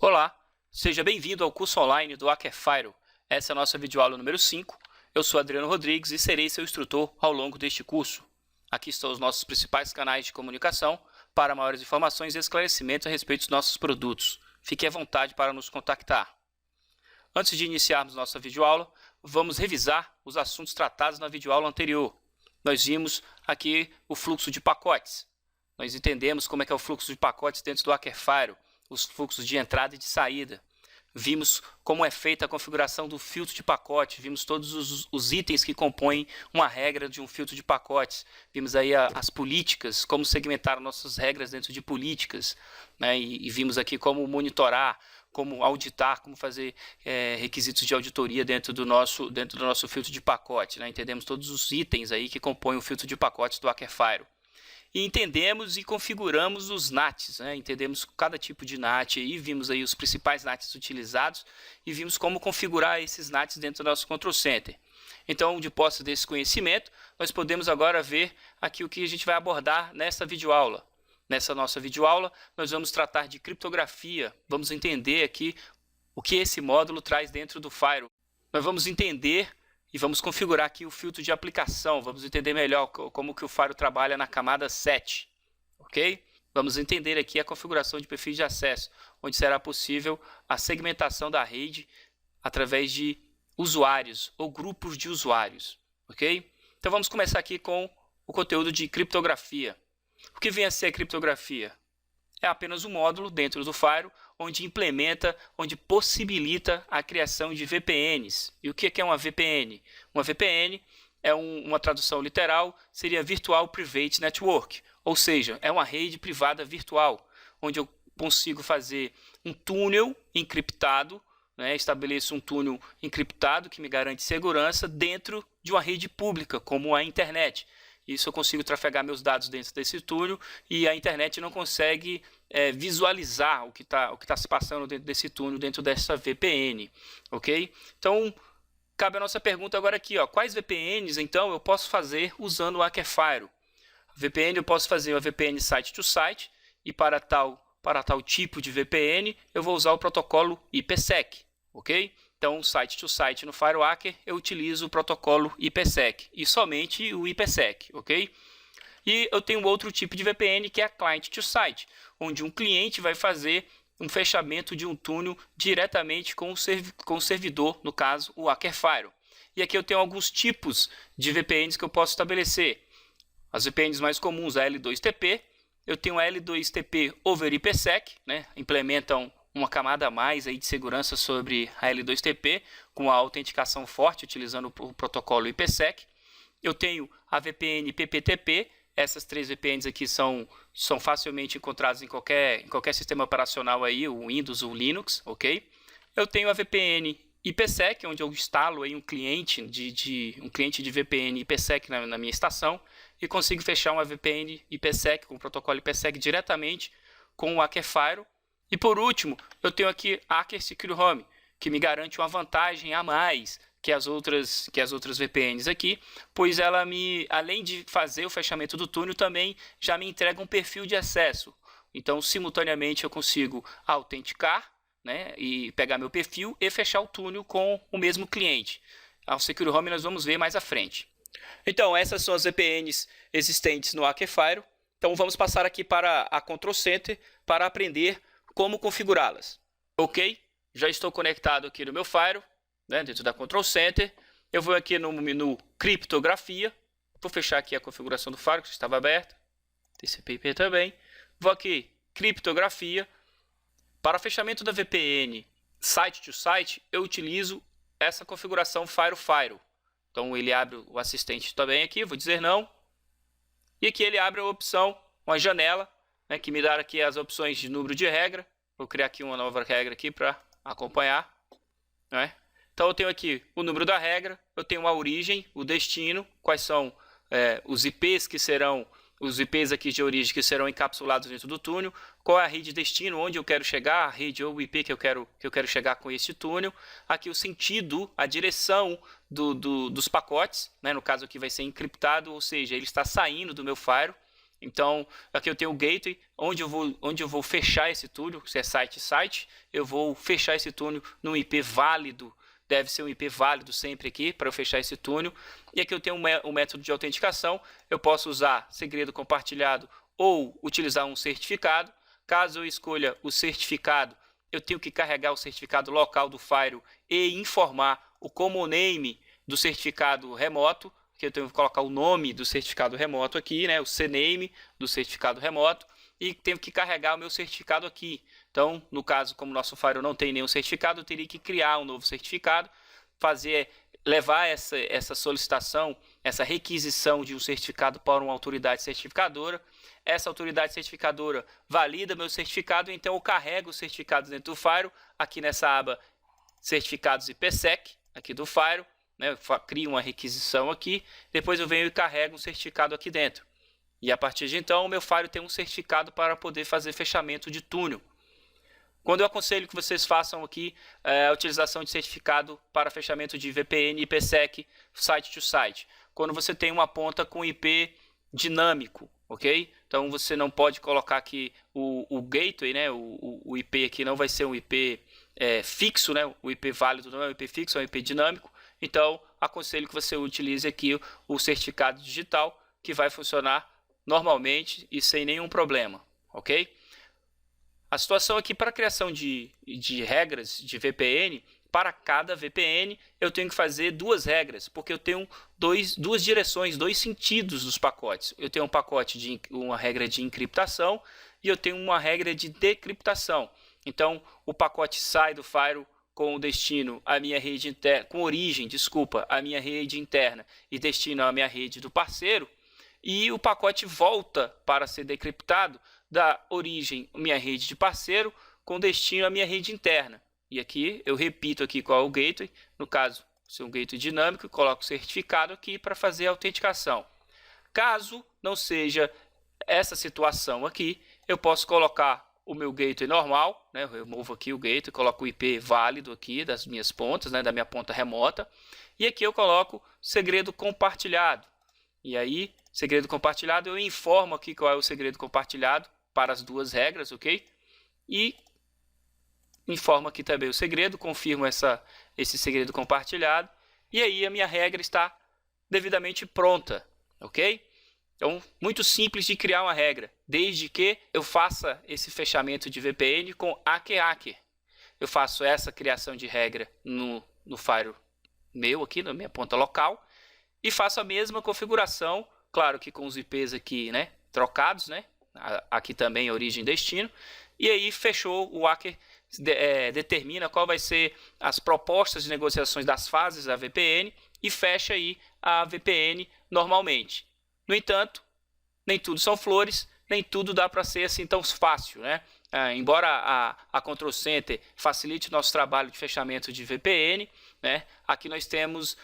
Olá, seja bem-vindo ao curso online do Hackerfire. Essa é a nossa videoaula número 5. Eu sou Adriano Rodrigues e serei seu instrutor ao longo deste curso. Aqui estão os nossos principais canais de comunicação para maiores informações e esclarecimentos a respeito dos nossos produtos. Fique à vontade para nos contactar. Antes de iniciarmos nossa videoaula, vamos revisar os assuntos tratados na videoaula anterior. Nós vimos aqui o fluxo de pacotes. Nós entendemos como é que é o fluxo de pacotes dentro do Hackerfire, os fluxos de entrada e de saída. Vimos como é feita a configuração do filtro de pacote, vimos todos os itens que compõem uma regra de um filtro de pacotes. Vimos aí as políticas, como segmentar nossas regras dentro de políticas, né? E vimos aqui como monitorar, como auditar, como fazer requisitos de auditoria dentro do nosso filtro de pacote, né? Entendemos todos os itens aí que compõem o filtro de pacotes do Hackerfire. E entendemos e configuramos os NATs, né? Entendemos cada tipo de NAT aí, vimos aí os principais NATs utilizados e vimos como configurar esses NATs dentro do nosso Control Center. Então, de posse desse conhecimento, nós podemos agora ver aqui o que a gente vai abordar nessa videoaula. Nessa nossa videoaula, nós vamos tratar de criptografia, vamos entender aqui o que esse módulo traz dentro do Firewall. Nós vamos entender e vamos configurar aqui o filtro de aplicação, vamos entender melhor como que o Firewall trabalha na camada 7, ok? Vamos entender aqui a configuração de perfis de acesso, onde será possível a segmentação da rede através de usuários ou grupos de usuários, ok? Então vamos começar aqui com o conteúdo de criptografia. O que vem a ser a criptografia? É apenas um módulo dentro do Firewall onde implementa, onde possibilita a criação de VPNs. E o que é uma VPN? Uma VPN é uma tradução literal, seria Virtual Private Network, ou seja, é uma rede privada virtual, onde eu consigo fazer um túnel encriptado, né? Estabeleço um túnel encriptado que me garante segurança dentro de uma rede pública, como a internet. Isso eu consigo trafegar meus dados dentro desse túnel e a internet não consegue visualizar o que tá se passando dentro desse túnel, dentro dessa VPN, ok? Então, cabe a nossa pergunta agora aqui, ó, quais VPNs, então, eu posso fazer usando o Hackerfire? VPN, eu posso fazer uma VPN site-to-site e para tal tipo de VPN, eu vou usar o protocolo IPsec, ok? Então, site-to-site no FireWalker, eu utilizo o protocolo IPsec e somente o IPsec, ok? E eu tenho outro tipo de VPN que é a client-to-site, onde um cliente vai fazer um fechamento de um túnel diretamente com o servidor, no caso, o Hackerfire. E aqui eu tenho alguns tipos de VPNs que eu posso estabelecer. As VPNs mais comuns, a L2TP, eu tenho a L2TP over IPsec, né? Implementam uma camada a mais aí de segurança sobre a L2TP, com a autenticação forte, utilizando o protocolo IPsec. Eu tenho a VPN PPTP, essas três VPNs aqui são facilmente encontradas em qualquer sistema operacional aí, o Windows ou o Linux, ok? Eu tenho a VPN IPsec, onde eu instalo aí um cliente de VPN IPsec na minha estação e consigo fechar uma VPN IPsec com o protocolo IPsec diretamente com o Hackerfire. E por último, eu tenho aqui a Hacker Secure Home, que me garante uma vantagem a mais que as outras VPNs aqui, pois ela além de fazer o fechamento do túnel, também já me entrega um perfil de acesso. Então, simultaneamente, eu consigo autenticar, né, e pegar meu perfil e fechar o túnel com o mesmo cliente. A Secure Home nós vamos ver mais à frente. Então, essas são as VPNs existentes no Hackerfire. Então, vamos passar aqui para a Control Center para aprender como configurá-las. Ok? Já estou conectado aqui no meu Firewall, né, dentro da Control Center. Eu vou aqui no menu Criptografia. Vou fechar aqui a configuração do Firewall, que estava aberta. TCP/IP também. Vou aqui, Criptografia. Para fechamento da VPN Site-to-Site, eu utilizo essa configuração Firewall. Então, ele abre o assistente também aqui. Vou dizer não. E aqui ele abre a opção, uma janela, né, que me dá aqui as opções de número de regra. Vou criar aqui uma nova regra aqui para acompanhar, né? Então eu tenho aqui o número da regra, eu tenho a origem, o destino, quais são os IPs que serão, os IPs aqui de origem que serão encapsulados dentro do túnel, qual é a rede destino, onde eu quero chegar, a rede ou o IP que eu quero chegar com esse túnel, aqui o sentido, a direção dos pacotes, né? No caso aqui vai ser encriptado, ou seja, ele está saindo do meu Firewall. Então, aqui eu tenho o gateway, onde eu vou fechar esse túnel, se é site-site, eu vou fechar esse túnel num IP válido, deve ser um IP válido sempre aqui, para eu fechar esse túnel. E aqui eu tenho um método de autenticação, eu posso usar segredo compartilhado ou utilizar um certificado. Caso eu escolha o certificado, eu tenho que carregar o certificado local do Firewall e informar o common name do certificado remoto, que eu tenho que colocar o nome do certificado remoto aqui, né, o CNAME do certificado remoto, e tenho que carregar o meu certificado aqui. Então, no caso, como o nosso Firewall não tem nenhum certificado, eu teria que criar um novo certificado, levar essa solicitação, essa requisição de um certificado para uma autoridade certificadora. Essa autoridade certificadora valida meu certificado, então eu carrego os certificados dentro do Firewall, aqui nessa aba Certificados IPsec, aqui do Firewall, né? Eu crio uma requisição aqui, depois eu venho e carrego um certificado aqui dentro. E a partir de então, o meu Firewall tem um certificado para poder fazer fechamento de túnel. Quando eu aconselho que vocês façam aqui a utilização de certificado para fechamento de VPN IPsec site to site, quando você tem uma ponta com IP dinâmico, ok? Então você não pode colocar aqui o gateway, né? O IP aqui não vai ser um IP fixo, né? O IP válido não é um IP fixo, é um IP dinâmico. Então aconselho que você utilize aqui o certificado digital, que vai funcionar normalmente e sem nenhum problema, ok? A situação aqui para a criação de regras de VPN, para cada VPN eu tenho que fazer duas regras, porque eu tenho duas direções, dois sentidos dos pacotes. Eu tenho um pacote uma regra de encriptação e eu tenho uma regra de decriptação. Então o pacote sai do Firewall com o destino à minha rede interna, com origem, desculpa, à minha rede interna e destino à minha rede do parceiro, e o pacote volta para ser decriptado da origem minha rede de parceiro com destino à minha rede interna. E aqui eu repito aqui qual é o gateway, no caso, se é um gateway dinâmico, eu coloco o certificado aqui para fazer a autenticação. Caso não seja essa situação aqui, eu posso colocar o meu gateway normal, né? Eu removo aqui o gateway, coloco o IP válido aqui das minhas pontas, né? Da minha ponta remota, e aqui eu coloco segredo compartilhado. E aí, segredo compartilhado, eu informo aqui qual é o segredo compartilhado para as duas regras, ok? E informo aqui também o segredo, confirmo esse segredo compartilhado, e aí a minha regra está devidamente pronta, ok? Então, muito simples de criar uma regra, desde que eu faça esse fechamento de VPN com ACK. Eu faço essa criação de regra no Firewall meu aqui, na minha ponta local, e faço a mesma configuração, claro que com os IPs aqui, né, trocados, né, aqui também origem e destino, e aí fechou, o hacker determina qual vai ser as propostas de negociações das fases da VPN e fecha aí a VPN normalmente. No entanto, nem tudo são flores, nem tudo dá para ser assim tão fácil, né? Embora a Control Center facilite o nosso trabalho de fechamento de VPN, né? Aqui nós temos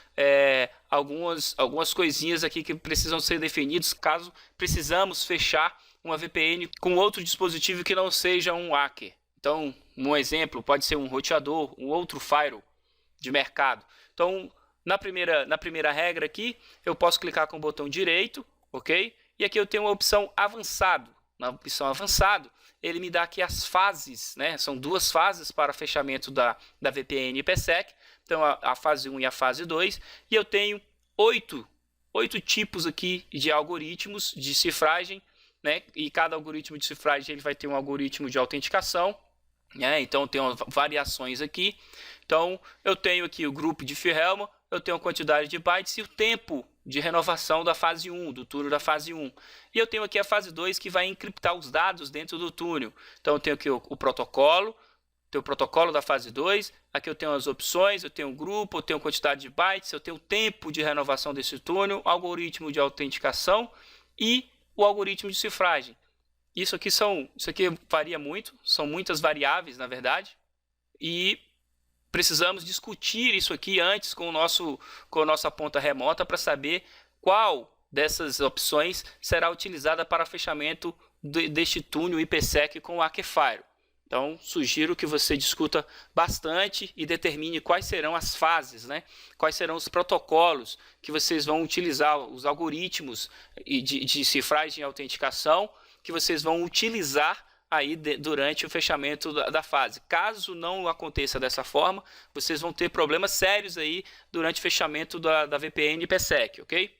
algumas coisinhas aqui que precisam ser definidas caso precisamos fechar uma VPN com outro dispositivo que não seja um hacker. Então, um exemplo pode ser um roteador, um outro firewall de mercado. Então, na primeira regra aqui, eu posso clicar com o botão direito, ok? E aqui eu tenho uma opção avançado. Na opção avançado, ele me dá aqui as fases, né? São duas fases para fechamento da VPN IPsec. Então, a fase 1 e a fase 2. E eu tenho oito tipos aqui de algoritmos de cifragem, né? E cada algoritmo de cifragem ele vai ter um algoritmo de autenticação, né? Então, tem variações aqui. Então, eu tenho aqui o grupo de Diffie-Hellman, eu tenho a quantidade de bytes e o tempo de renovação da fase 1, do túnel da fase 1. E eu tenho aqui a fase 2 que vai encriptar os dados dentro do túnel. Então eu tenho aqui o protocolo, tenho o protocolo da fase 2, aqui eu tenho as opções, eu tenho o grupo, eu tenho a quantidade de bytes, eu tenho o tempo de renovação desse túnel, algoritmo de autenticação e o algoritmo de cifragem. Isso aqui varia muito, são muitas variáveis na verdade, e precisamos discutir isso aqui antes com a nossa ponta remota para saber qual dessas opções será utilizada para fechamento deste túnel IPsec com o Hackfire. Então, sugiro que você discuta bastante e determine quais serão as fases, né? Quais serão os protocolos que vocês vão utilizar, os algoritmos de cifragem e autenticação que vocês vão utilizar aí durante o fechamento da fase. Caso não aconteça dessa forma, vocês vão ter problemas sérios aí durante o fechamento da VPN IPsec, ok?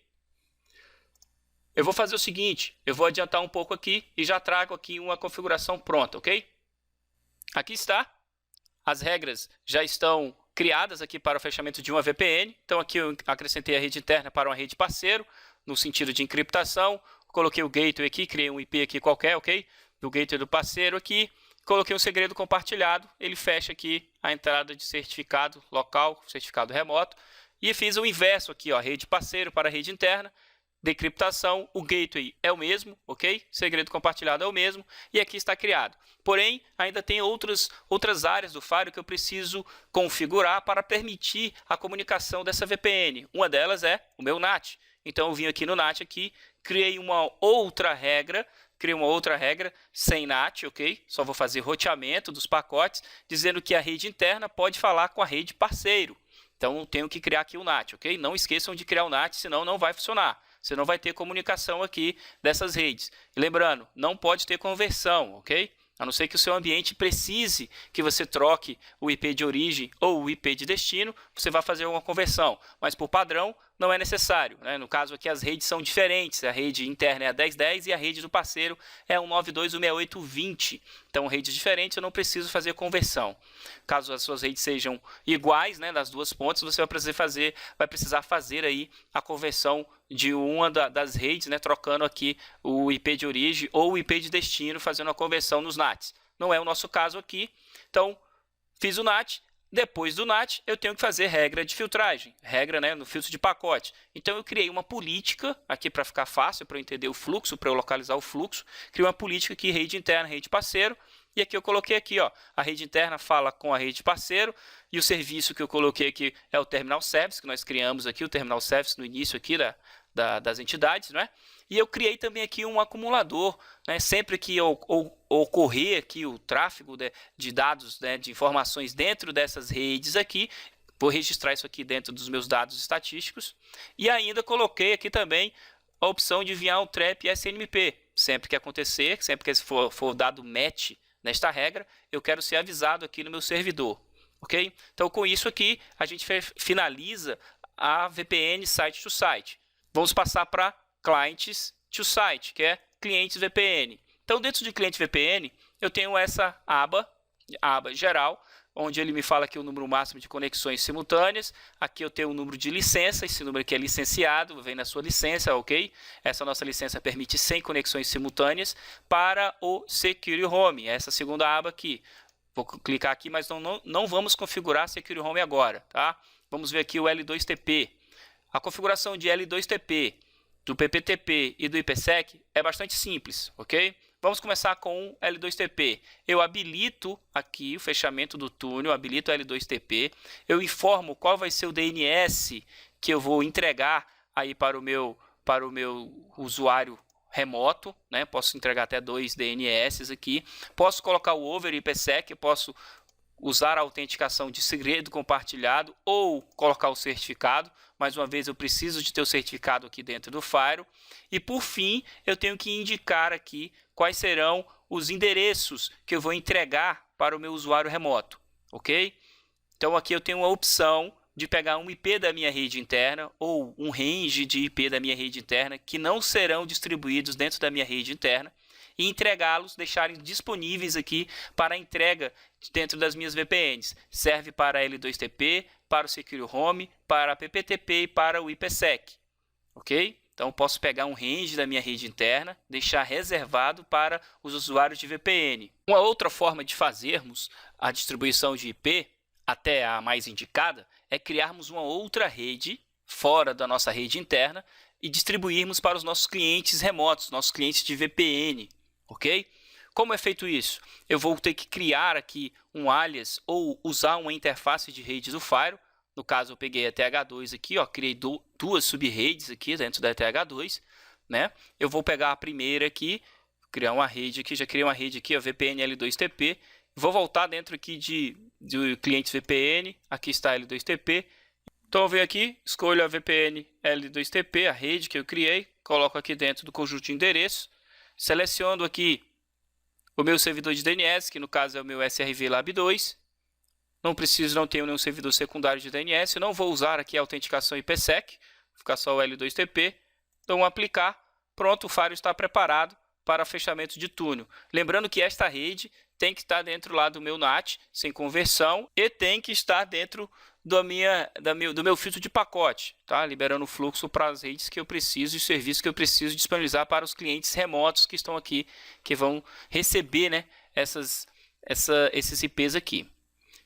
Eu vou fazer o seguinte, eu vou adiantar um pouco aqui e já trago aqui uma configuração pronta, ok? Aqui está, as regras já estão criadas aqui para o fechamento de uma VPN. Então aqui eu acrescentei a rede interna para uma rede parceiro, no sentido de encriptação. Coloquei o gateway aqui, criei um IP aqui qualquer, ok? Do gateway do parceiro aqui. Coloquei um segredo compartilhado, ele fecha aqui a entrada de certificado local, certificado remoto. E fiz o inverso aqui, ó, rede parceiro para rede interna. Decriptação, o gateway é o mesmo, ok? Segredo compartilhado é o mesmo e aqui está criado. Porém, ainda tem outras áreas do Firewall que eu preciso configurar para permitir a comunicação dessa VPN. Uma delas é o meu NAT. Então, eu vim aqui no NAT, aqui, criei uma outra regra sem NAT, ok? Só vou fazer roteamento dos pacotes, dizendo que a rede interna pode falar com a rede parceiro. Então, eu tenho que criar aqui o NAT, ok? Não esqueçam de criar o NAT, senão não vai funcionar. Você não vai ter comunicação aqui dessas redes. E lembrando, não pode ter conversão, ok? A não ser que o seu ambiente precise que você troque o IP de origem ou o IP de destino, você vai fazer uma conversão. Mas por padrão, não é necessário, né? No caso aqui, as redes são diferentes. A rede interna é a 1010 e a rede do parceiro é o 92.168.20. Então, redes diferentes, eu não preciso fazer conversão. Caso as suas redes sejam iguais, né, das duas pontas, você vai precisar fazer aí a conversão de uma das redes, né, trocando aqui o IP de origem ou o IP de destino, fazendo a conversão nos NATs. Não é o nosso caso aqui. Então, fiz o NAT. Depois do NAT, eu tenho que fazer regra de filtragem, regra, né, no filtro de pacote. Então, eu criei uma política, aqui para ficar fácil, para eu entender o fluxo, para eu localizar o fluxo. Criei uma política aqui, rede interna, rede parceiro. E aqui eu coloquei aqui, ó, a rede interna fala com a rede parceiro. E o serviço que eu coloquei aqui é o Terminal Service, que nós criamos aqui, o Terminal Service no início aqui das entidades, né? E eu criei também aqui um acumulador, né? Sempre que ocorrer aqui o tráfego de dados, né, de informações dentro dessas redes aqui, vou registrar isso aqui dentro dos meus dados estatísticos. E ainda coloquei aqui também a opção de enviar um trap SNMP. Sempre que acontecer, sempre que for dado match nesta regra, eu quero ser avisado aqui no meu servidor. Ok? Então, com isso aqui, a gente finaliza a VPN site to site. Vamos passar para clients to site, que é clientes VPN. Então, dentro de cliente VPN, eu tenho essa aba geral, onde ele me fala aqui o número máximo de conexões simultâneas. Aqui eu tenho o número de licença, esse número aqui é licenciado, vem na sua licença, ok? Essa nossa licença permite 100 conexões simultâneas para o Secure Home, essa segunda aba aqui. Vou clicar aqui, mas não vamos configurar Secure Home agora, tá? Vamos ver aqui o L2TP. A configuração de L2TP, do PPTP e do IPsec é bastante simples, ok? Vamos começar com o L2TP. Eu habilito aqui o fechamento do túnel, habilito o L2TP. Eu informo qual vai ser o DNS que eu vou entregar aí para o meu usuário remoto, né? Posso entregar até 2 DNS aqui. Posso colocar o over IPsec, posso usar a autenticação de segredo compartilhado ou colocar o certificado. Mais uma vez, eu preciso de ter o certificado aqui dentro do Firewall. E, por fim, eu tenho que indicar aqui quais serão os endereços que eu vou entregar para o meu usuário remoto, ok? Então, aqui eu tenho a opção de pegar um IP da minha rede interna ou um range de IP da minha rede interna que não serão distribuídos dentro da minha rede interna e entregá-los, deixarem disponíveis aqui para entrega dentro das minhas VPNs. Serve para L2TP, para o Secure Home, para a PPTP e para o IPsec, ok? Então, posso pegar um range da minha rede interna, deixar reservado para os usuários de VPN. Uma outra forma de fazermos a distribuição de IP, até a mais indicada, é criarmos uma outra rede fora da nossa rede interna e distribuirmos para os nossos clientes remotos, nossos clientes de VPN, ok? Como é feito isso? Eu vou ter que criar aqui um alias ou usar uma interface de rede do Firewall. No caso, eu peguei a TH2 aqui, ó, criei duas sub-redes aqui dentro da TH2, né? Eu vou pegar a primeira aqui, criar uma rede aqui, já criei uma rede aqui, ó, VPN L2TP, Vou voltar dentro aqui de clientes VPN, aqui está L2TP. Então eu venho aqui, escolho a VPN L2TP, a rede que eu criei, coloco aqui dentro do conjunto de endereços, seleciono aqui o meu servidor de DNS, que no caso é o meu SRV Lab 2. Não tenho nenhum servidor secundário de DNS, eu não vou usar aqui a autenticação IPsec, vou ficar só o L2TP. Então aplicar, pronto, o Fire está preparado para fechamento de túnel. Lembrando que esta rede tem que estar dentro lá do meu NAT, sem conversão, e tem que estar dentro do meu filtro de pacote, tá? Liberando o fluxo para as redes que eu preciso e serviços que eu preciso disponibilizar para os clientes remotos que estão aqui, que vão receber, né, esses IPs aqui.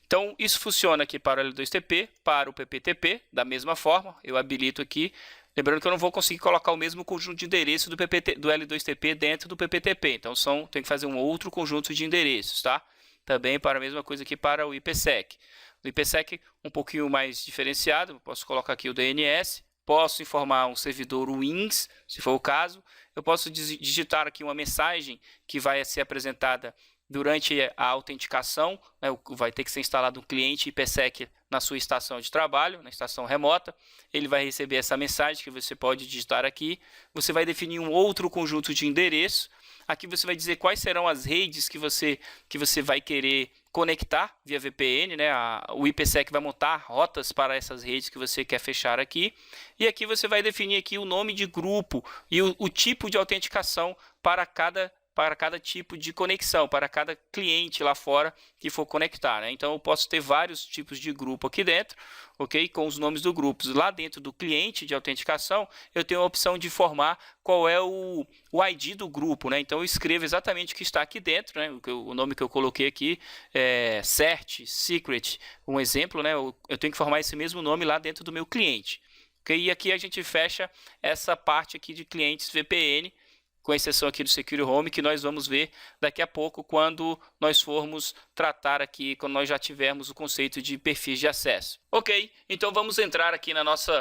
Então, isso funciona aqui para o L2TP, para o PPTP, da mesma forma, eu habilito aqui. Lembrando que eu não vou conseguir colocar o mesmo conjunto de endereços do L2TP dentro do PPTP. Então, tem que fazer um outro conjunto de endereços, tá? Também para a mesma coisa aqui para o IPsec. No IPsec, um pouquinho mais diferenciado, posso colocar aqui o DNS, posso informar um servidor WINS, se for o caso. Eu posso digitar aqui uma mensagem que vai ser apresentada durante a autenticação, né? Vai ter que ser instalado um cliente IPsec na sua estação de trabalho, na estação remota. Ele vai receber essa mensagem que você pode digitar aqui. Você vai definir um outro conjunto de endereços. Aqui você vai dizer quais serão as redes que você vai querer conectar via VPN, né? O IPsec vai montar rotas para essas redes que você quer fechar aqui. E aqui você vai definir aqui o nome de grupo e o tipo de autenticação para cada tipo de conexão, para cada cliente lá fora que for conectar, né? Então eu posso ter vários tipos de grupo aqui dentro, ok? Com os nomes dos grupos. Lá dentro do cliente de autenticação, eu tenho a opção de informar qual é o ID do grupo, né? Então eu escrevo exatamente o que está aqui dentro, né? O nome que eu coloquei aqui é CERT, Secret, um exemplo, né? Eu tenho que informar esse mesmo nome lá dentro do meu cliente. Okay? E aqui a gente fecha essa parte aqui de clientes VPN, com exceção aqui do Secure Home, que nós vamos ver daqui a pouco quando nós formos tratar aqui, quando nós já tivermos o conceito de perfis de acesso. Ok, então vamos entrar aqui no nosso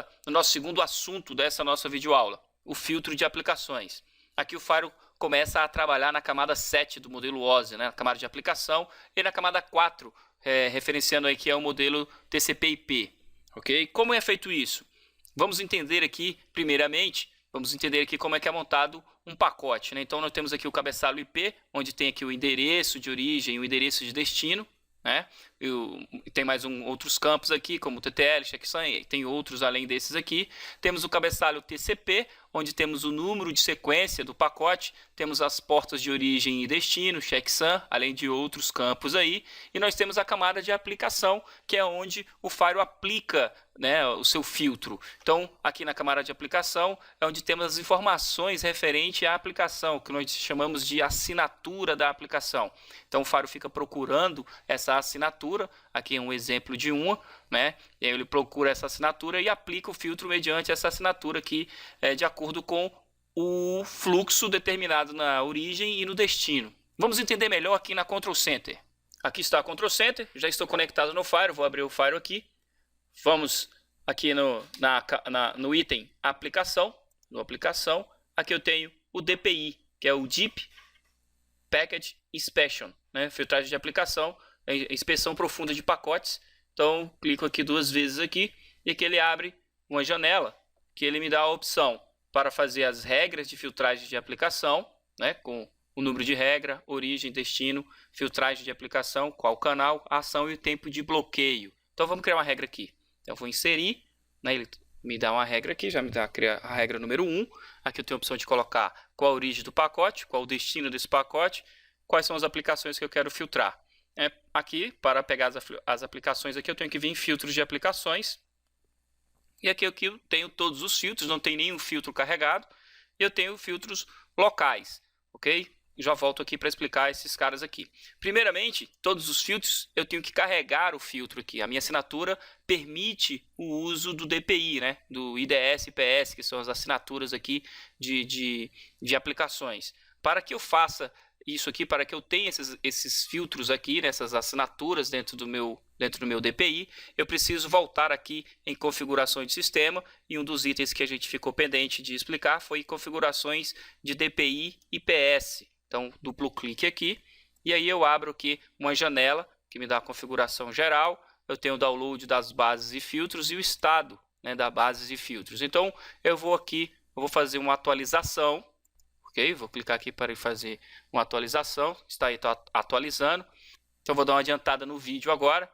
segundo assunto dessa nossa videoaula, o filtro de aplicações. Aqui o Fire começa a trabalhar na camada 7 do modelo OSI, né, na camada de aplicação, e na camada 4, referenciando aí que é o modelo TCP/IP. Ok? Como é feito isso? Vamos entender aqui, primeiramente, como é que é montado um pacote, né? Então nós temos aqui o cabeçalho IP, onde tem aqui o endereço de origem, o endereço de destino, né? Tem mais outros campos aqui, como TTL, checksum, tem outros além desses aqui. Temos o cabeçalho TCP, onde temos o número de sequência do pacote, temos as portas de origem e destino, checksum, além de outros campos aí. E nós temos a camada de aplicação, que é onde o Fire aplica, né, o seu filtro. Então, aqui na camada de aplicação é onde temos as informações referentes à aplicação, que nós chamamos de assinatura da aplicação. Então, o Fire fica procurando essa assinatura, aqui é um exemplo de uma, né? E aí ele procura essa assinatura e aplica o filtro mediante essa assinatura aqui, de acordo com o fluxo determinado na origem e no destino. Vamos entender melhor aqui na Control Center. Aqui está a Control Center, já estou conectado no Fire, vou abrir o Fire aqui. Vamos aqui no item aplicação, aqui eu tenho o DPI, que é o Deep Package Inspection, né? Filtragem de aplicação, inspeção profunda de pacotes. Então, clico aqui 2 vezes aqui e aqui ele abre uma janela que ele me dá a opção para fazer as regras de filtragem de aplicação, né? Com o número de regra, origem, destino, filtragem de aplicação, qual canal, ação e o tempo de bloqueio. Então, vamos criar uma regra aqui. Eu vou inserir, né? Ele me dá uma regra aqui, já me dá a regra número 1. Aqui eu tenho a opção de colocar qual a origem do pacote, qual o destino desse pacote, quais são as aplicações que eu quero filtrar. Aqui, para pegar as aplicações, aqui eu tenho que vir em filtros de aplicações. E aqui eu tenho todos os filtros, não tem nenhum filtro carregado. E eu tenho filtros locais, ok? Já volto aqui para explicar esses caras aqui. Primeiramente, todos os filtros, eu tenho que carregar o filtro aqui. A minha assinatura permite o uso do DPI, né? Do IDS e IPS, que são as assinaturas aqui de aplicações. Para que eu faça isso aqui, para que eu tenha esses filtros aqui, nessas assinaturas dentro do meu DPI, eu preciso voltar aqui em configurações de sistema, e um dos itens que a gente ficou pendente de explicar foi configurações de DPI IPS. Então, duplo clique aqui, e aí eu abro aqui uma janela que me dá a configuração geral. Eu tenho o download das bases e filtros e o estado, né, das bases e filtros. Então eu vou fazer uma atualização, ok? Vou clicar aqui para fazer uma atualização. Está aí, está atualizando. Então vou dar uma adiantada no vídeo agora.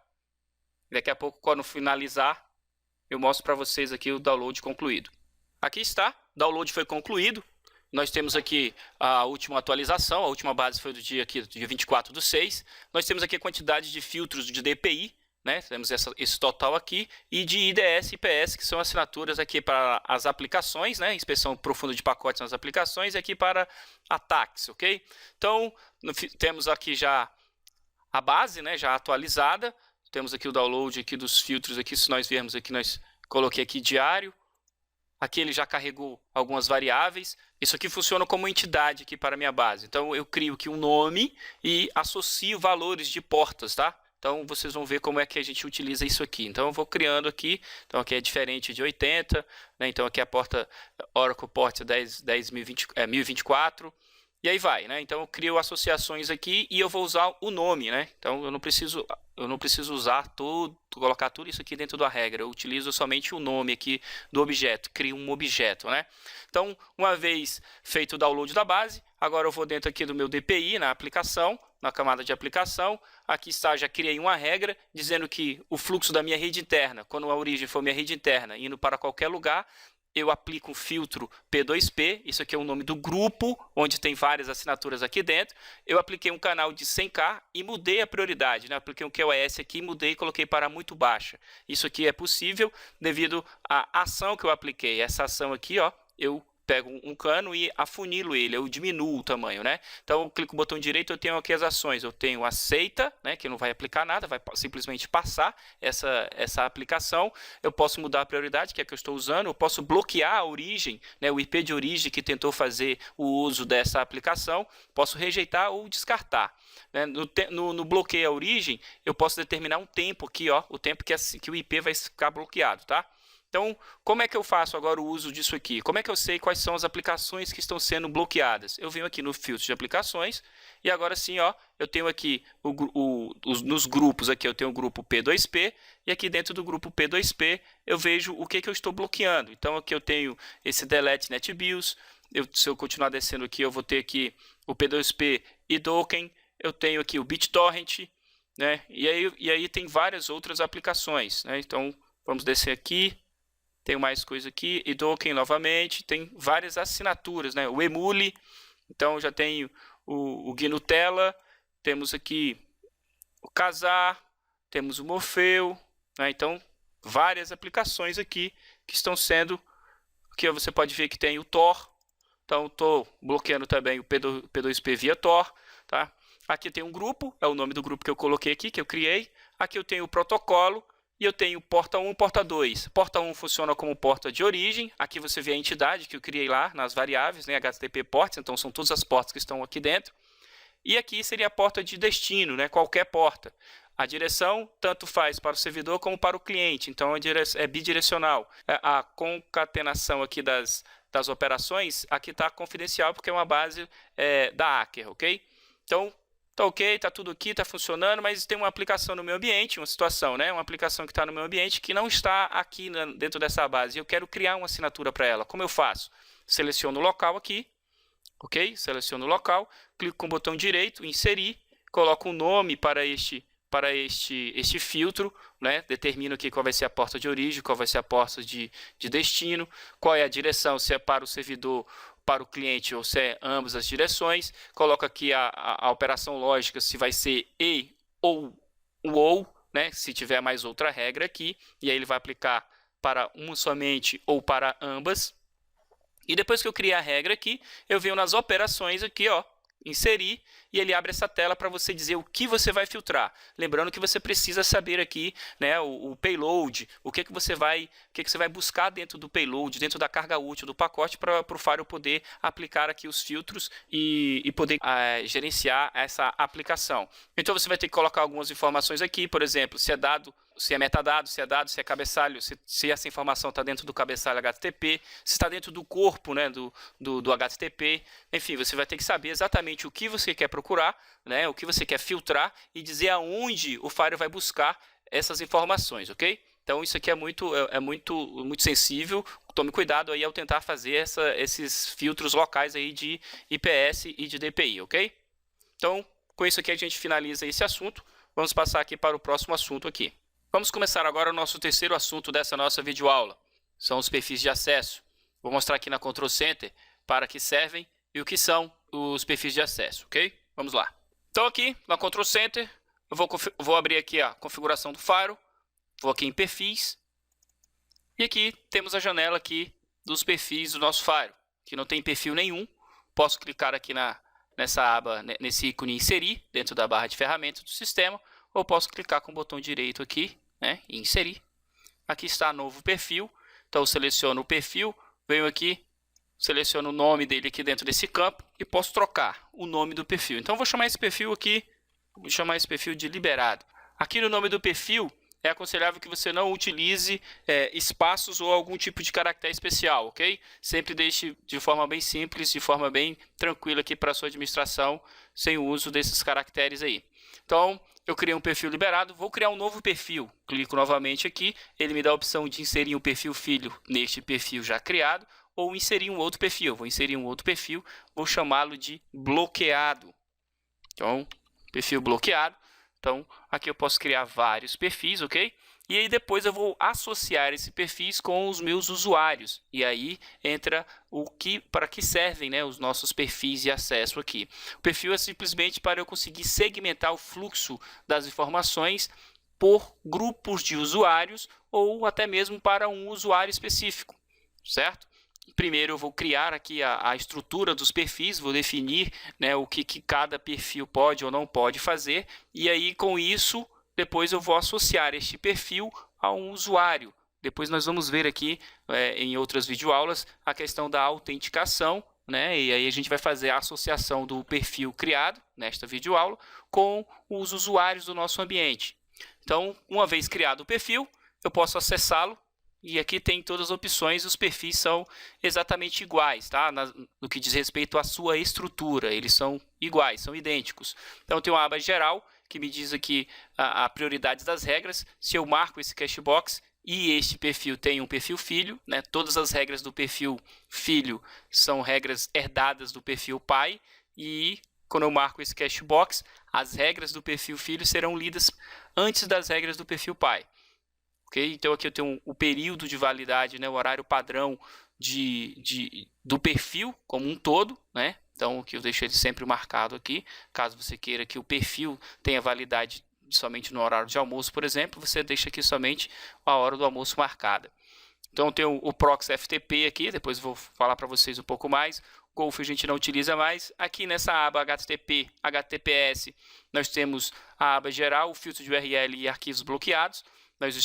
Daqui a pouco, quando finalizar, eu mostro para vocês aqui o download concluído. Aqui está, o download foi concluído. Nós temos aqui a última atualização, a última base foi do dia 24/6. Nós temos aqui a quantidade de filtros de DPI, né? Temos esse total aqui, e de IDS e IPS, que são assinaturas aqui para as aplicações, né? Inspeção profunda de pacotes nas aplicações, e aqui para ataques, ok? Então, temos aqui já a base, né, já atualizada. Temos aqui o download aqui dos filtros, aqui, se nós vermos aqui, nós coloquei aqui diário. Aqui ele já carregou algumas variáveis. Isso aqui funciona como entidade aqui para a minha base. Então, eu crio aqui um nome e associo valores de portas, tá? Então, vocês vão ver como é que a gente utiliza isso aqui. Então, eu vou criando aqui. Então, aqui é diferente de 80, né? Então, aqui é a porta Oracle Port 1024. E aí vai, né? Então, eu crio associações aqui e eu vou usar o nome, né? Então, eu não preciso usar colocar tudo isso aqui dentro da regra. Eu utilizo somente o nome aqui do objeto, crio um objeto, né? Então, uma vez feito o download da base, agora eu vou dentro aqui do meu DPI, na aplicação, na camada de aplicação. Aqui está, já criei uma regra dizendo que o fluxo da minha rede interna, quando a origem for minha rede interna, indo para qualquer lugar, eu aplico um filtro P2P, isso aqui é o nome do grupo, onde tem várias assinaturas aqui dentro. Eu apliquei um canal de 100K e mudei a prioridade, né? Apliquei um QoS aqui, mudei e coloquei para muito baixa. Isso aqui é possível devido à ação que eu apliquei. Essa ação aqui, ó, eu pego um cano e afunilo ele, eu diminuo o tamanho, né? Então, eu clico no botão direito, eu tenho aqui as ações. Eu tenho aceita, né, que não vai aplicar nada, vai simplesmente passar essa aplicação. Eu posso mudar a prioridade, que é a que eu estou usando. Eu posso bloquear a origem, né, o IP de origem que tentou fazer o uso dessa aplicação. Posso rejeitar ou descartar. Né? No bloqueio à origem, eu posso determinar um tempo aqui, ó, o tempo que o IP vai ficar bloqueado, tá? Então, como é que eu faço agora o uso disso aqui? Como é que eu sei quais são as aplicações que estão sendo bloqueadas? Eu venho aqui no filtro de aplicações e agora sim, ó, eu tenho aqui nos grupos aqui eu tenho o grupo P2P e aqui dentro do grupo P2P eu vejo o que eu estou bloqueando. Então, aqui eu tenho esse delete NetBIOS. Se eu continuar descendo aqui, eu vou ter aqui o P2P e Docker. Eu tenho aqui o BitTorrent, né? E aí tem várias outras aplicações, né? Então, vamos descer aqui. Tenho mais coisa aqui, e Docker novamente, tem várias assinaturas, né? O Emule, então já tenho o GNUtella, temos aqui o Kazaa, temos o Morpheu, né? Então várias aplicações aqui que estão sendo, aqui você pode ver que tem o Tor, então estou bloqueando também o P2P via Tor, tá? Aqui tem um grupo, é o nome do grupo que eu coloquei aqui, que eu criei, aqui eu tenho o protocolo, e eu tenho porta 1 e porta 2. Porta 1 funciona como porta de origem. Aqui você vê a entidade que eu criei lá nas variáveis, né, HTTP ports, então são todas as portas que estão aqui dentro. E aqui seria a porta de destino, né, qualquer porta. A direção tanto faz para o servidor como para o cliente, então é bidirecional. A concatenação aqui das operações, aqui está confidencial porque é uma base da hacker, ok? Então, tá ok, tá tudo aqui, tá funcionando, mas tem uma aplicação no meu ambiente, uma situação, né? Uma aplicação que está no meu ambiente que não está aqui dentro dessa base. Eu quero criar uma assinatura para ela. Como eu faço? Seleciono o local aqui, ok? Seleciono o local, clico com o botão direito, inserir, coloco um nome para este filtro, né? Determino aqui qual vai ser a porta de origem, qual vai ser a porta de destino, qual é a direção, se é para o servidor, para o cliente ou se é ambas as direções. Coloco aqui a operação lógica, se vai ser e ou, né? Se tiver mais outra regra aqui, e aí ele vai aplicar para uma somente ou para ambas. E depois que eu criei a regra aqui, eu venho nas operações aqui, ó, inserir, e ele abre essa tela para você dizer o que você vai filtrar. Lembrando que você precisa saber aqui, né, o payload, o que você vai buscar dentro do payload, dentro da carga útil do pacote, para o Firewall poder aplicar aqui os filtros e poder gerenciar essa aplicação. Então você vai ter que colocar algumas informações aqui, por exemplo, se é dado se é metadado, se é dado, se é cabeçalho, se essa informação está dentro do cabeçalho HTTP, se está dentro do corpo, né, do HTTP. Enfim, você vai ter que saber exatamente o que você quer procurar, né, o que você quer filtrar e dizer aonde o Fire vai buscar essas informações, ok? Então isso aqui é muito sensível. Tome cuidado aí ao tentar fazer esses filtros locais aí de IPS e de DPI, ok? Então, com isso aqui a gente finaliza esse assunto. Vamos passar aqui para o próximo assunto aqui. Vamos começar agora o nosso terceiro assunto dessa nossa videoaula. São os perfis de acesso. Vou mostrar aqui na Control Center para que servem e o que são os perfis de acesso, ok? Vamos lá. Então aqui na Control Center, eu vou abrir aqui a configuração do Fire. Vou aqui em perfis. E aqui temos a janela aqui dos perfis do nosso Fire, que não tem perfil nenhum. Posso clicar aqui nessa aba, nesse ícone inserir, dentro da barra de ferramentas do sistema, ou posso clicar com o botão direito aqui, né, e inserir. Aqui está novo perfil, então eu seleciono o perfil, venho aqui, seleciono o nome dele aqui dentro desse campo e posso trocar o nome do perfil. Então vou chamar esse perfil aqui, vou chamar esse perfil de liberado. Aqui no nome do perfil, é aconselhável que você não utilize espaços ou algum tipo de caractere especial, ok? Sempre deixe de forma bem simples, de forma bem tranquila aqui para a sua administração, sem o uso desses caracteres aí. Então, eu criei um perfil liberado, vou criar um novo perfil. Clico novamente aqui, ele me dá a opção de inserir um perfil filho neste perfil já criado, ou inserir um outro perfil. Vou inserir um outro perfil, vou chamá-lo de bloqueado. Então, perfil bloqueado. Então, aqui eu posso criar vários perfis, ok? E aí depois eu vou associar esses perfis com os meus usuários. E aí entra para que servem, né, os nossos perfis de acesso aqui. O perfil é simplesmente para eu conseguir segmentar o fluxo das informações por grupos de usuários ou até mesmo para um usuário específico, certo? Primeiro eu vou criar aqui a estrutura dos perfis, vou definir, né, o que cada perfil pode ou não pode fazer, e aí com isso, depois eu vou associar este perfil a um usuário. Depois nós vamos ver aqui em outras videoaulas a questão da autenticação, né, e aí a gente vai fazer a associação do perfil criado nesta videoaula com os usuários do nosso ambiente. Então, uma vez criado o perfil, eu posso acessá-lo. E aqui tem todas as opções, os perfis são exatamente iguais, tá? No que diz respeito à sua estrutura, eles são iguais, são idênticos. Então tem uma aba geral que me diz aqui a prioridade das regras. Se eu marco esse cashbox e este perfil tem um perfil filho, né? Todas as regras do perfil filho são regras herdadas do perfil pai, e quando eu marco esse cashbox, as regras do perfil filho serão lidas antes das regras do perfil pai. Okay? Então aqui eu tenho o período de validade, né, o horário padrão do perfil como um todo, né? Então aqui eu deixo ele sempre marcado aqui. Caso você queira que o perfil tenha validade somente no horário de almoço, por exemplo, você deixa aqui somente a hora do almoço marcada. Então tem o proxy FTP aqui, depois eu vou falar para vocês um pouco mais. Golf a gente não utiliza mais. Aqui nessa aba HTTP, HTTPS, nós temos a aba geral, o filtro de URL e arquivos bloqueados. Nós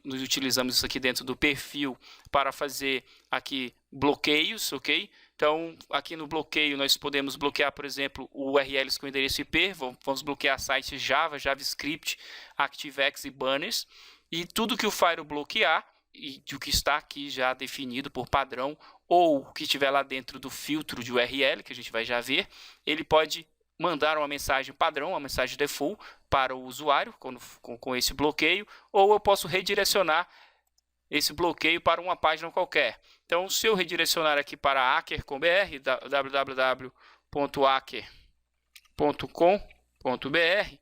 utilizamos isso aqui dentro do perfil para fazer aqui bloqueios, ok? Então, aqui no bloqueio nós podemos bloquear, por exemplo, URLs com endereço IP, vamos bloquear sites Java, JavaScript, ActiveX e banners, e tudo que o Fire bloquear, e o que está aqui já definido por padrão, ou o que estiver lá dentro do filtro de URL, que a gente vai já ver, ele pode mandar uma mensagem padrão, uma mensagem default para o usuário com esse bloqueio, ou eu posso redirecionar esse bloqueio para uma página qualquer. Então, se eu redirecionar aqui para hacker.com.br, www.hacker.com.br,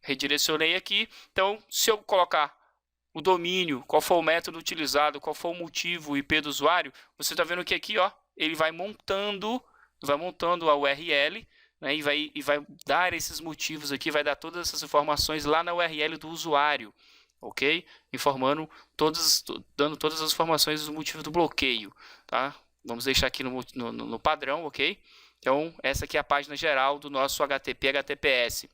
redirecionei aqui. Então, se eu colocar o domínio, qual foi o método utilizado, qual foi o motivo, o IP do usuário, você está vendo que aqui, ó, ele vai montando a URL, né, e vai dar esses motivos aqui, vai dar todas essas informações lá na URL do usuário, ok? Dando todas as informações do motivo do bloqueio, tá? Vamos deixar aqui no padrão, ok? Então, essa aqui é a página geral do nosso HTTP HTTPS.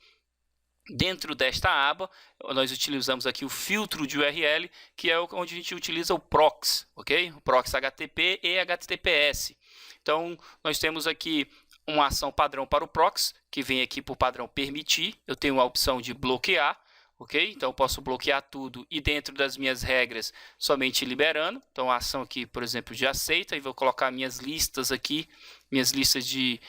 Dentro desta aba, nós utilizamos aqui o filtro de URL, que é onde a gente utiliza o proxy, ok? O proxy HTTP e HTTPS. Então, nós temos aqui uma ação padrão para o proxy, que vem aqui por padrão permitir. Eu tenho a opção de bloquear, ok? Então, eu posso bloquear tudo e dentro das minhas regras, somente liberando. Então, a ação aqui, por exemplo, de aceita, e vou colocar minhas listas aqui, minhas listas de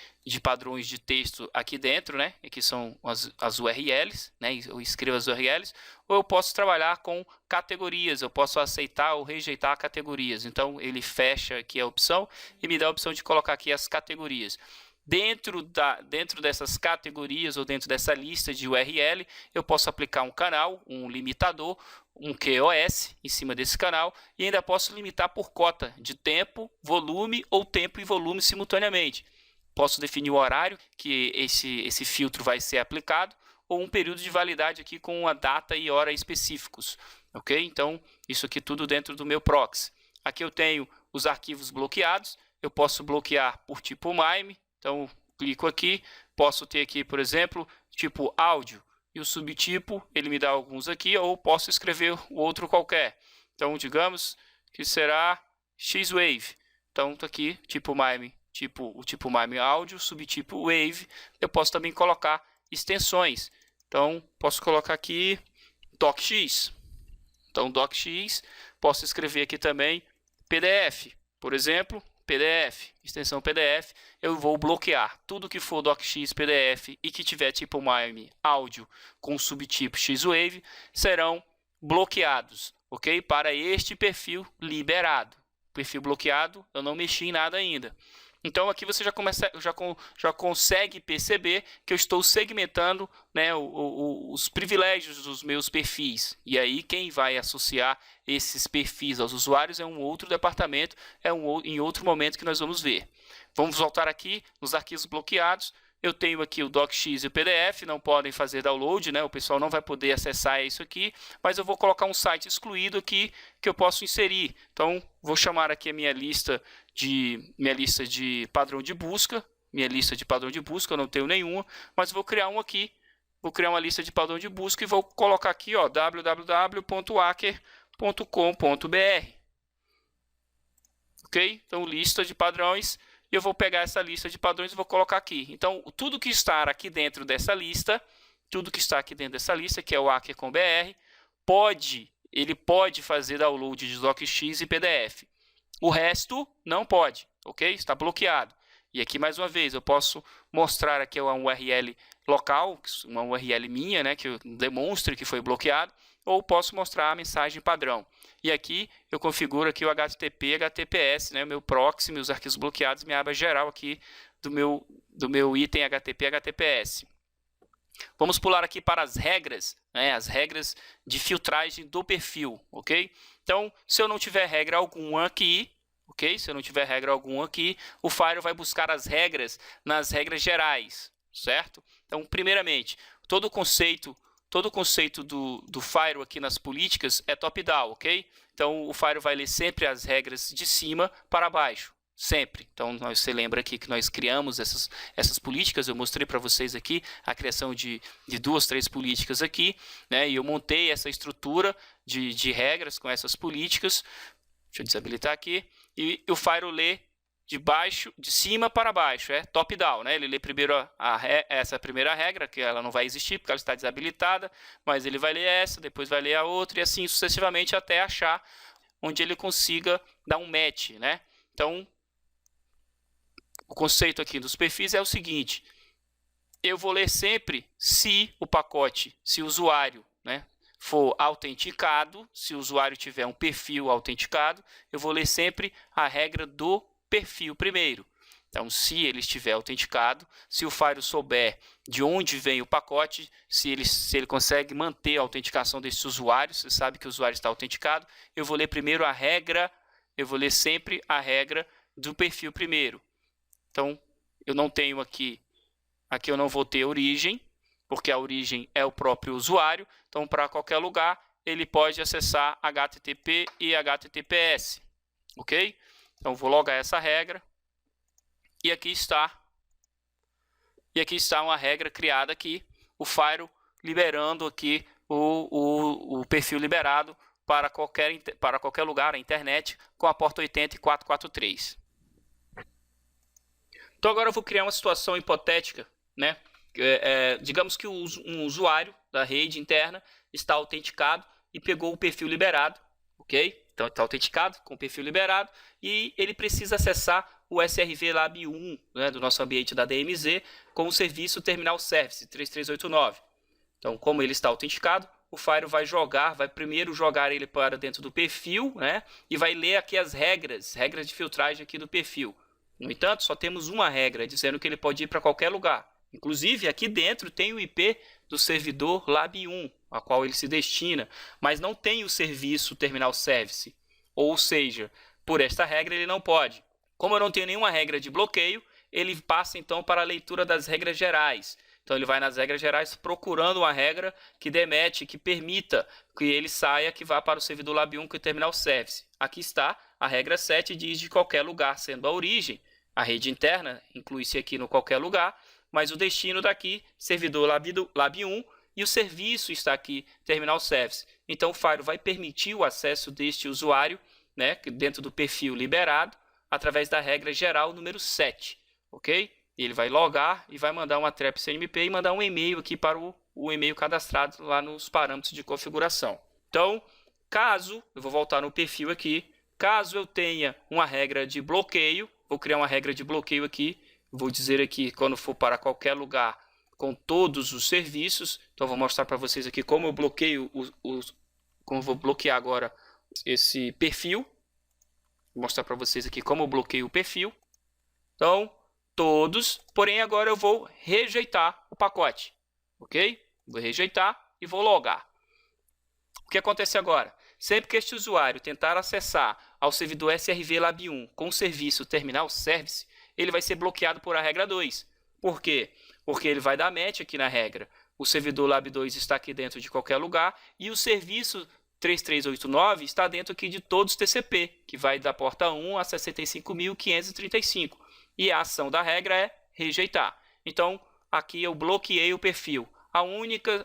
padrões de texto aqui dentro, né? Aqui são as URLs, né? Eu escrevo as URLs, ou eu posso trabalhar com categorias, eu posso aceitar ou rejeitar categorias. Então, ele fecha aqui a opção e me dá a opção de colocar aqui as categorias. Dentro dessas categorias ou dentro dessa lista de URL, eu posso aplicar um canal, um limitador, um QoS em cima desse canal e ainda posso limitar por cota de tempo, volume ou tempo e volume simultaneamente. Posso definir o horário que esse filtro vai ser aplicado ou um período de validade aqui com a data e hora específicos, ok? Então, isso aqui tudo dentro do meu proxy. Aqui eu tenho os arquivos bloqueados, eu posso bloquear por tipo MIME. Então, clico aqui, posso ter aqui, por exemplo, tipo áudio, e o subtipo, ele me dá alguns aqui, ou posso escrever o outro qualquer. Então, digamos que será X-Wave. Então, tá aqui, tipo MIME, o tipo MIME áudio, subtipo Wave. Eu posso também colocar extensões. Então, posso colocar aqui DocX. Então, DocX, posso escrever aqui também PDF, por exemplo, PDF, extensão PDF, eu vou bloquear tudo que for DocX PDF e que tiver tipo MIME áudio com subtipo X-Wave serão bloqueados, ok? Para este perfil liberado. Perfil bloqueado, eu não mexi em nada ainda. Então aqui você já consegue perceber que eu estou segmentando, né, os privilégios dos meus perfis. E aí quem vai associar esses perfis aos usuários é um outro departamento, em outro momento que nós vamos ver. Vamos voltar aqui nos arquivos bloqueados. Eu tenho aqui o DocX e o PDF, não podem fazer download, né? O pessoal não vai poder acessar isso aqui, mas eu vou colocar um site excluído aqui que eu posso inserir. Então, vou chamar aqui a minha lista de padrão de busca, eu não tenho nenhuma, mas vou criar um aqui, vou criar uma lista de padrão de busca e vou colocar aqui, ó, www.acker.com.br. Ok? Então, lista de padrões. E eu vou pegar essa lista de padrões e vou colocar aqui. Então, tudo que está aqui dentro dessa lista, que é o Acker com BR, ele pode fazer download de DocX e PDF. O resto não pode, ok? Está bloqueado. E aqui, mais uma vez, eu posso mostrar aqui uma URL local, uma URL minha, né, que demonstre que foi bloqueado, ou posso mostrar a mensagem padrão. E aqui eu configuro aqui o HTTP, HTTPS, né, meu proxy, meus arquivos bloqueados, minha aba geral aqui do meu item HTTP, HTTPS. Vamos pular aqui para as regras, né, as regras de filtragem do perfil, ok? Então, se eu não tiver regra alguma aqui, ok? Se eu não tiver regra alguma aqui, o Firewall vai buscar as regras nas regras gerais, certo? Então, primeiramente, todo o conceito do Firewall aqui nas políticas é top-down, ok? Então, o Firewall vai ler sempre as regras de cima para baixo, sempre. Então, você lembra aqui que nós criamos essas políticas, eu mostrei para vocês aqui a criação de 2, 3 políticas aqui, né? E eu montei essa estrutura de regras com essas políticas. Deixa eu desabilitar aqui. E o Firewall lê de cima para baixo, é top-down, né? Ele lê primeiro essa primeira regra, que ela não vai existir porque ela está desabilitada, mas ele vai ler essa, depois vai ler a outra e assim sucessivamente até achar onde ele consiga dar um match, né? Então, o conceito aqui dos perfis é o seguinte: eu vou ler sempre se o usuário, né, for autenticado, se o usuário tiver um perfil autenticado, eu vou ler sempre a regra do perfil primeiro. Então, se ele estiver autenticado, se o Firewall souber de onde vem o pacote, se ele consegue manter a autenticação desse usuário, você sabe que o usuário está autenticado, eu vou ler primeiro a regra, eu vou ler sempre a regra do perfil primeiro. Então, eu não tenho aqui eu não vou ter origem, porque a origem é o próprio usuário. Então, para qualquer lugar, ele pode acessar HTTP e HTTPS, ok? Então, vou logar essa regra. E aqui está uma regra criada aqui, o Firewall liberando aqui o perfil liberado para qualquer lugar, a internet, com a porta 80443. Então, agora eu vou criar uma situação hipotética, né, digamos que um usuário da rede interna está autenticado e pegou o perfil liberado, ok? Então está autenticado com o perfil liberado e ele precisa acessar o SRV Lab 1, né, do nosso ambiente da DMZ com o serviço Terminal Service 3389. Então, como ele está autenticado, o Fire vai primeiro jogar ele para dentro do perfil, né, e vai ler aqui as regras de filtragem aqui do perfil. No entanto, só temos uma regra dizendo que ele pode ir para qualquer lugar. Inclusive, aqui dentro tem o IP do servidor Lab 1, a qual ele se destina, mas não tem o serviço Terminal Service. Ou seja, por esta regra ele não pode. Como eu não tenho nenhuma regra de bloqueio, ele passa então para a leitura das regras gerais. Então ele vai nas regras gerais procurando uma regra que demete, que permita que ele saia, que vá para o servidor Lab 1 com o Terminal Service. Aqui está, a regra 7 diz de qualquer lugar, sendo a origem. A rede interna inclui-se aqui no qualquer lugar, mas o destino daqui, servidor Lab 1, e o serviço está aqui, Terminal Service. Então o Fire vai permitir o acesso deste usuário, né, dentro do perfil liberado, através da regra geral número 7, ok? Ele vai logar e vai mandar uma trap CNMP e mandar um e-mail aqui para o e-mail cadastrado lá nos parâmetros de configuração. Então, eu vou voltar no perfil aqui, caso eu tenha uma regra de bloqueio, vou criar uma regra de bloqueio aqui, vou dizer aqui quando for para qualquer lugar com todos os serviços. Então vou mostrar para vocês aqui como eu bloqueio como eu vou bloquear agora esse perfil. Vou mostrar para vocês aqui como eu bloqueio o perfil. Então, todos, porém agora eu vou rejeitar o pacote, ok? Vou rejeitar e vou logar. O que acontece agora? Sempre que este usuário tentar acessar ao servidor SRV Lab 1 com o serviço Terminal Service, ele vai ser bloqueado por a regra 2. Por quê? Porque ele vai dar match aqui na regra. O servidor Lab 2 está aqui dentro de qualquer lugar e o serviço 3389 está dentro aqui de todos os TCP, que vai da porta 1 a 65.535. E a ação da regra é rejeitar. Então, aqui eu bloqueei o perfil.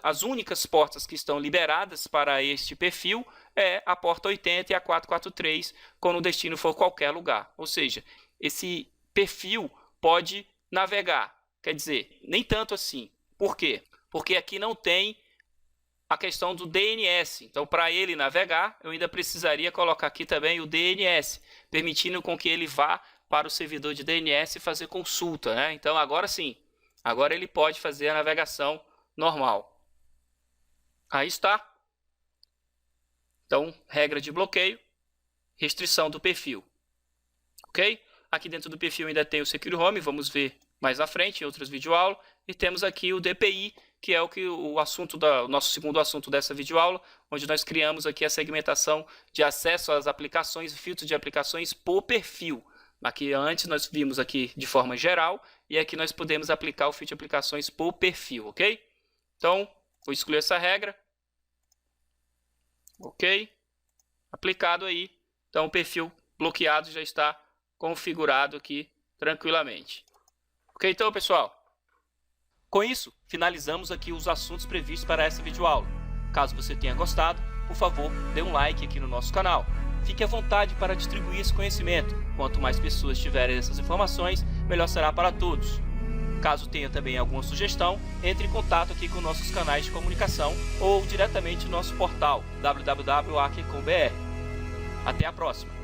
As únicas portas que estão liberadas para este perfil é a porta 80 e a 443, quando o destino for qualquer lugar. Ou seja, esse perfil pode navegar. Quer dizer, nem tanto assim. Por quê? Porque aqui não tem a questão do DNS. Então, para ele navegar, eu ainda precisaria colocar aqui também o DNS, permitindo com que ele vá para o servidor de DNS e fazer consulta, né? Então, agora sim. Agora ele pode fazer a navegação normal. Aí está. Então, regra de bloqueio, restrição do perfil. Ok? Aqui dentro do perfil ainda tem o Secure Home, vamos ver mais à frente em outras videoaulas. E temos aqui o DPI, que é o nosso segundo assunto dessa videoaula, onde nós criamos aqui a segmentação de acesso às aplicações, filtro de aplicações por perfil. Aqui antes nós vimos aqui de forma geral, e aqui nós podemos aplicar o filtro de aplicações por perfil, ok? Então, vou excluir essa regra. Ok? Aplicado aí. Então, o perfil bloqueado já está configurado aqui tranquilamente. Ok, então, pessoal? Com isso, finalizamos aqui os assuntos previstos para essa videoaula. Caso você tenha gostado, por favor, dê um like aqui no nosso canal. Fique à vontade para distribuir esse conhecimento. Quanto mais pessoas tiverem essas informações, melhor será para todos. Caso tenha também alguma sugestão, entre em contato aqui com nossos canais de comunicação ou diretamente no nosso portal www.aker.com.br. Até a próxima!